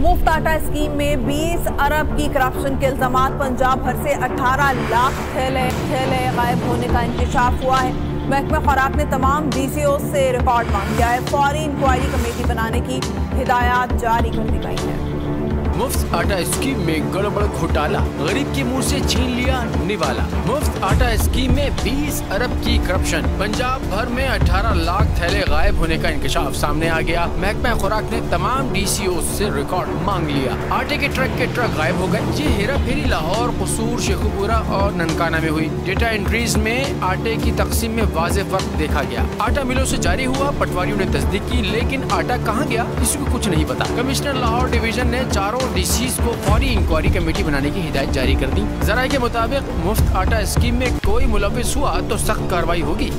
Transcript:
मुफ्त आटा स्कीम में 20 अरब की करप्शन के इल्जामात। पंजाब भर से 18 लाख थैले गायब होने का इंकशाफ हुआ है। महकमा खुराक ने तमाम DCO से रिकॉर्ड मांग लिया है। फौरी इंक्वायरी कमेटी बनाने की हिदायत जारी कर दी गई है। मुफ्त आटा स्कीम में गड़बड़ घोटाला, गरीब के मुंह से छीन लिया निवाला। मुफ्त आटा स्कीम में 20 अरब की करप्शन, पंजाब भर में 18 लाख थैले गायब होने का इंकशाफ सामने आ गया। महकमा खुराक ने तमाम DCO से रिकॉर्ड मांग लिया। आटे के ट्रक गायब हो गए। ये हेरा फेरी लाहौर, कसूर, शेखुपुरा और ननकाना में हुई। डेटा एंट्रीज में आटे की तकसीम में वाज़ेह फर्क देखा गया। आटा मिलों से जारी हुआ, पटवारियों ने तस्दीक की, लेकिन आटा कहाँ गया किसी को कुछ नहीं पता। कमिश्नर लाहौर डिवीजन ने चारों DCs को फौरी इंक्वायरी कमेटी बनाने की हिदायत जारी कर दी। जराये के मुताबिक मुफ्त आटा स्कीम में कोई मुलविस हुआ तो सख्त कार्रवाई होगी।